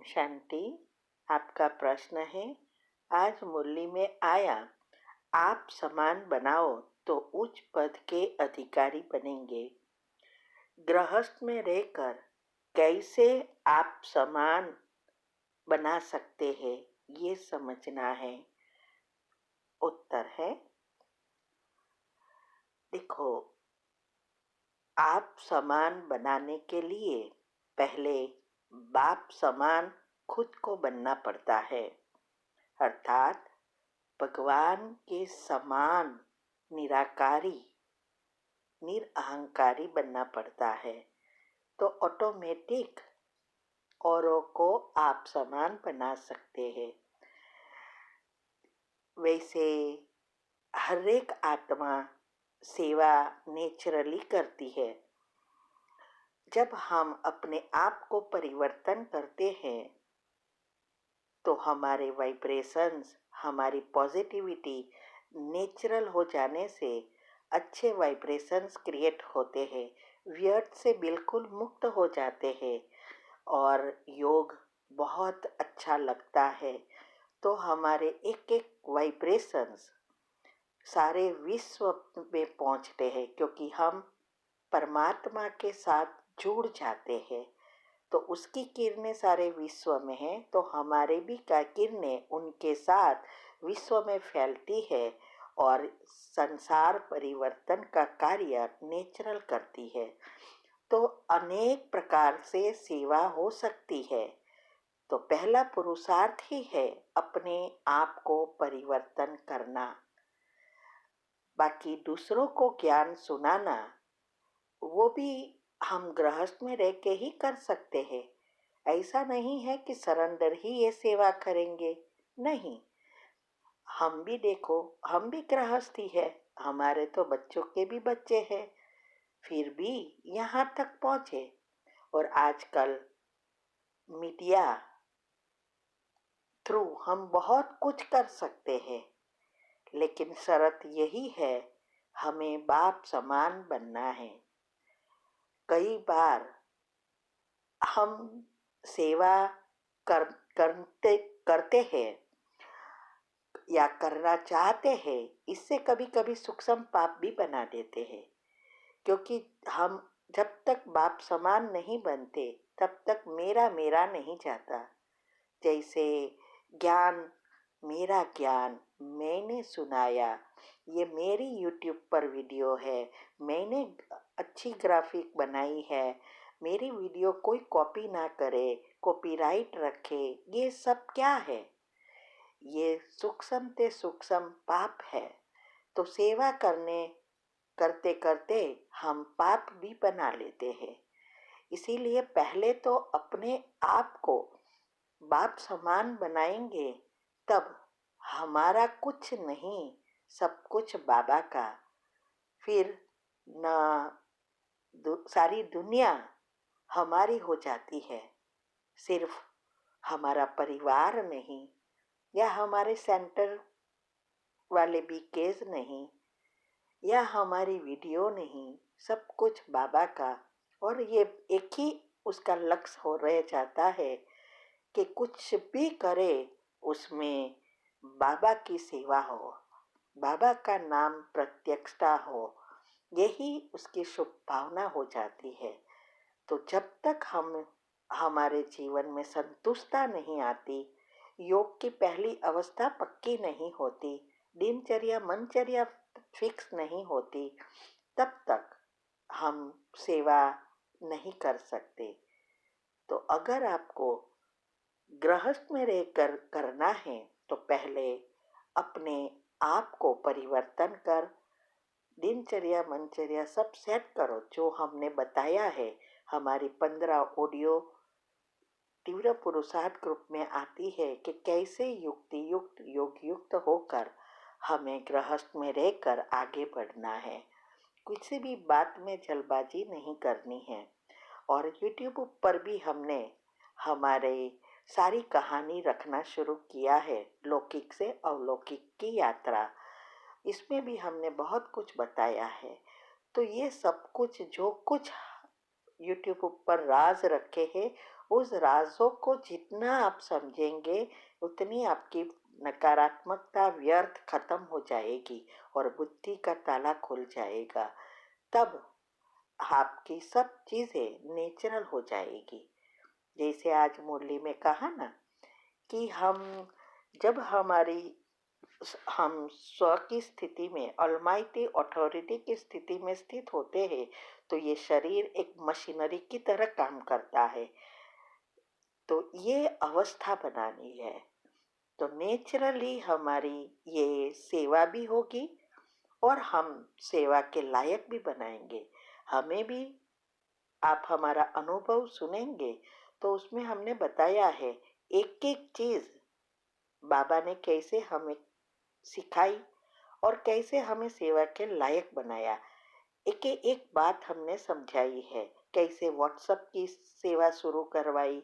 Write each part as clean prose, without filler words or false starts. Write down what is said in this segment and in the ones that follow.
शांति, आपका प्रश्न है। आज मुरली में आया, आप समान बनाओ तो उच्च पद के अधिकारी बनेंगे। गृहस्थ में रहकर कैसे आप समान बना सकते हैं, ये समझना है। उत्तर है, देखो, आप समान बनाने के लिए पहले बाप समान खुद को बनना पड़ता है, अर्थात भगवान के समान निराकारी निरअहंकारी बनना पड़ता है। तो ऑटोमेटिक औरों को आप समान बना सकते हैं। वैसे हर एक आत्मा सेवा नेचुरली करती है। जब हम अपने आप को परिवर्तन करते हैं तो हमारे वाइब्रेशंस, हमारी पॉजिटिविटी नेचुरल हो जाने से अच्छे वाइब्रेशंस क्रिएट होते हैं, व्यर्थ से बिल्कुल मुक्त हो जाते हैं और योग बहुत अच्छा लगता है। तो हमारे एक एक वाइब्रेशंस सारे विश्व में पहुंचते हैं, क्योंकि हम परमात्मा के साथ जुड़ जाते हैं। तो उसकी किरणें सारे विश्व में हैं, तो हमारे भी का किरणें उनके साथ विश्व में फैलती है और संसार परिवर्तन का कार्य नेचुरल करती है। तो अनेक प्रकार से सेवा हो सकती है। तो पहला पुरुषार्थ ही है अपने आप को परिवर्तन करना। बाकी दूसरों को ज्ञान सुनाना, वो भी हम गृहस्थ में रह के ही कर सकते हैं। ऐसा नहीं है कि सरेंडर ही ये सेवा करेंगे, नहीं। हम भी देखो, हम भी गृहस्थी है, हमारे तो बच्चों के भी बच्चे हैं, फिर भी यहाँ तक पहुँचे। और आजकल मीडिया थ्रू हम बहुत कुछ कर सकते हैं, लेकिन शर्त यही है, हमें बाप समान बनना है। कई बार हम सेवा करते हैं या करना चाहते हैं, इससे कभी कभी सूक्ष्म पाप भी बना देते हैं, क्योंकि हम जब तक बाप समान नहीं बनते तब तक मेरा मेरा नहीं जाता। जैसे ज्ञान, मेरा ज्ञान मैंने सुनाया, ये मेरी यूट्यूब पर वीडियो है, मैंने अच्छी ग्राफिक बनाई है, मेरी वीडियो कोई कॉपी ना करे, कॉपीराइट रखे, ये सब क्या है? ये सूक्ष्म ते सूक्ष्म पाप है। तो सेवा करते करते हम पाप भी बना लेते हैं। इसीलिए पहले तो अपने आप को बाप समान बनाएंगे, तब हमारा कुछ नहीं, सब कुछ बाबा का। फिर ना सारी दुनिया हमारी हो जाती है, सिर्फ हमारा परिवार नहीं या हमारे सेंटर वाले भी केस नहीं या हमारी वीडियो नहीं, सब कुछ बाबा का। और ये एक ही उसका लक्ष्य हो रह जाता है कि कुछ भी करे उसमें बाबा की सेवा हो, बाबा का नाम प्रत्यक्षता हो, यही उसकी शुभ भावना हो जाती है। तो जब तक हम हमारे जीवन में संतुष्टता नहीं आती, योग की पहली अवस्था पक्की नहीं होती, दिनचर्या मनचर्या फिक्स नहीं होती, तब तक हम सेवा नहीं कर सकते। तो अगर आपको गृहस्थ में रहकर करना है तो पहले अपने आप को परिवर्तन कर दिनचर्या मनचर्या सब सेट करो, जो हमने बताया है। हमारी 15 ऑडियो तीव्र पुरुषार्थ ग्रुप में आती है कि कैसे युक्ति युक्त योग युक्त होकर हमें गृहस्थ में रहकर आगे बढ़ना है। किसी भी बात में जल्दबाजी नहीं करनी है। और यूट्यूब पर भी हमने हमारे सारी कहानी रखना शुरू किया है, लौकिक से अलौकिक की यात्रा। इसमें भी हमने बहुत कुछ बताया है। तो ये सब कुछ जो कुछ यूट्यूब पर राज रखे हैं, उस राज़ों को जितना आप समझेंगे उतनी आपकी नकारात्मकता व्यर्थ खत्म हो जाएगी और बुद्धि का ताला खुल जाएगा। तब आपकी सब चीज़ें नेचुरल हो जाएगी। जैसे आज मुरली में कहा ना कि जब हम स्व की स्थिति में ऑलमाइटी अथॉरिटी की स्थिति में स्थित होते हैं तो ये शरीर एक मशीनरी की तरह काम करता है। तो ये अवस्था बनानी है, तो नेचुरली हमारी ये सेवा भी होगी और हम सेवा के लायक भी बनाएंगे। हमें भी आप हमारा अनुभव सुनेंगे तो उसमें हमने बताया है एक एक चीज़ बाबा ने कैसे हमें सिखाई और कैसे हमें सेवा के लायक बनाया। एक एक बात हमने समझाई है, कैसे व्हाट्सएप की सेवा शुरू करवाई,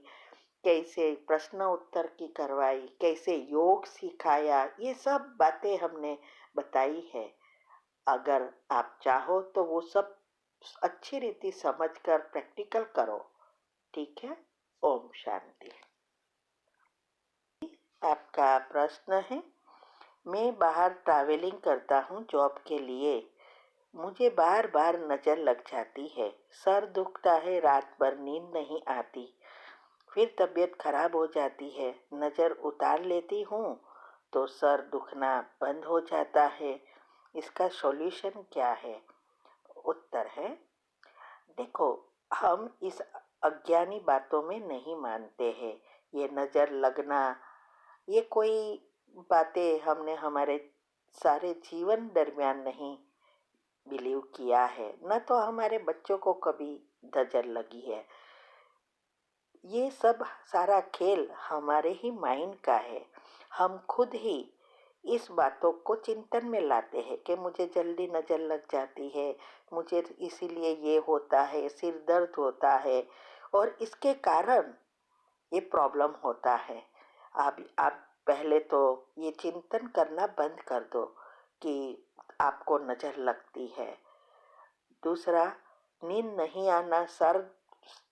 कैसे प्रश्न उत्तर की करवाई, कैसे योग सिखाया, ये सब बातें हमने बताई है। अगर आप चाहो तो वो सब अच्छी रीति समझकर प्रैक्टिकल करो। ठीक है। ओम शांति। आपका प्रश्न है, मैं बाहर ट्रैवलिंग करता हूँ जॉब के लिए। मुझे बार बार नज़र लग जाती है, सर दुखता है, रात भर नींद नहीं आती, फिर तबीयत खराब हो जाती है। नज़र उतार लेती हूँ तो सर दुखना बंद हो जाता है। इसका सॉल्यूशन क्या है? उत्तर है, देखो, हम इस अज्ञानी बातों में नहीं मानते हैं। ये नज़र लगना, ये कोई बातें हमने हमारे सारे जीवन दरमियान नहीं बिलीव किया है, न तो हमारे बच्चों को कभी नज़र लगी है। ये सब सारा खेल हमारे ही माइंड का है। हम खुद ही इस बातों को चिंतन में लाते हैं कि मुझे जल्दी नज़र लग जाती है, मुझे इसीलिए ये होता है, सिर दर्द होता है और इसके कारण ये प्रॉब्लम होता है। आप पहले तो ये चिंतन करना बंद कर दो कि आपको नज़र लगती है। दूसरा, नींद नहीं आना, सर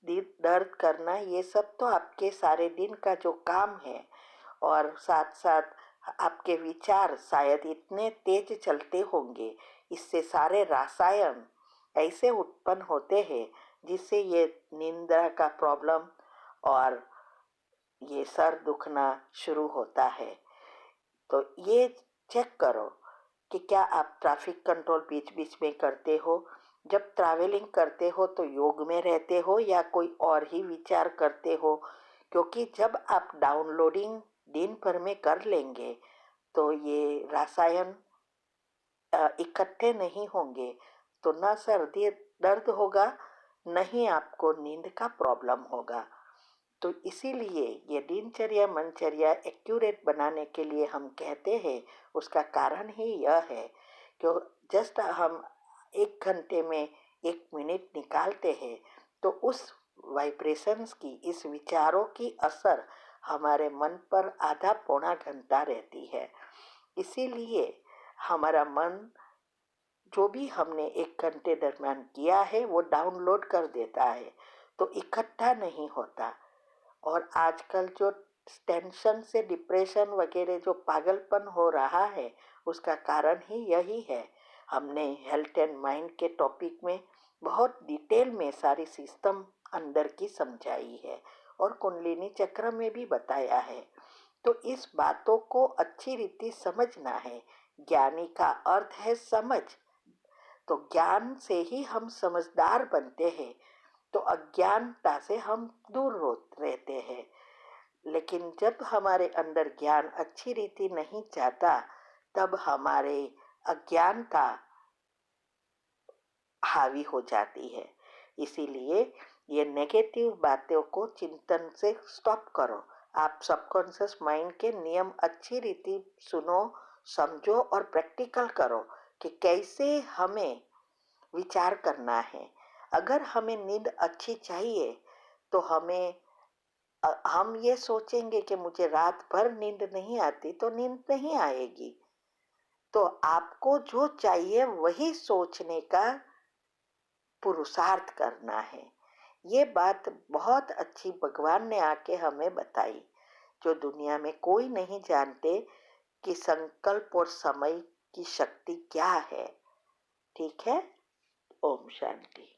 दर्द करना, ये सब तो आपके सारे दिन का जो काम है और साथ साथ आपके विचार शायद इतने तेज चलते होंगे, इससे सारे रसायन ऐसे उत्पन्न होते हैं जिससे ये निंद्रा का प्रॉब्लम और ये सर दुखना शुरू होता है। तो ये चेक करो कि क्या आप ट्रैफिक कंट्रोल बीच बीच में करते हो। जब ट्रैवलिंग करते हो तो योग में रहते हो या कोई और ही विचार करते हो, क्योंकि जब आप डाउनलोडिंग दिन भर में कर लेंगे तो ये रसायन इकट्ठे नहीं होंगे, तो ना सर्दी दर्द होगा, न ही आपको नींद का प्रॉब्लम होगा। तो इसीलिए ये दिनचर्या मनचर्या एक्यूरेट बनाने के लिए हम कहते हैं, उसका कारण ही यह है कि जस्ट हम 1 घंटे में 1 मिनट निकालते हैं तो उस वाइब्रेशंस की, इस विचारों की असर हमारे मन पर आधा पौना घंटा रहती है। इसीलिए हमारा मन जो भी हमने 1 घंटे दरमियान किया है वो डाउनलोड कर देता है, तो इकट्ठा नहीं होता। और आजकल जो टेंशन से डिप्रेशन वगैरह जो पागलपन हो रहा है, उसका कारण ही यही है। हमने हेल्थ एंड माइंड के टॉपिक में बहुत डिटेल में सारी सिस्टम अंदर की समझाई है और कुंडलिनी चक्र में भी बताया है। तो इस बातों को अच्छी रीति समझना है। ज्ञानी का अर्थ है समझ, तो ज्ञान से ही हम समझदार बनते हैं, तो अज्ञानता से हम दूर रहते हैं। लेकिन जब हमारे अंदर ज्ञान अच्छी रीति नहीं जाता, तब हमारे अज्ञानता हावी हो जाती है। इसीलिए ये नेगेटिव बातों को चिंतन से स्टॉप करो। आप सबकॉन्शियस माइंड के नियम अच्छी रीति सुनो, समझो और प्रैक्टिकल करो कि कैसे हमें विचार करना है। अगर हमें नींद अच्छी चाहिए तो हम ये सोचेंगे कि मुझे रात भर नींद नहीं आती, तो नींद नहीं आएगी। तो आपको जो चाहिए वही सोचने का पुरुषार्थ करना है। ये बात बहुत अच्छी भगवान ने आके हमें बताई, जो दुनिया में कोई नहीं जानते कि संकल्प और समय की शक्ति क्या है। ठीक है। ओम शांति।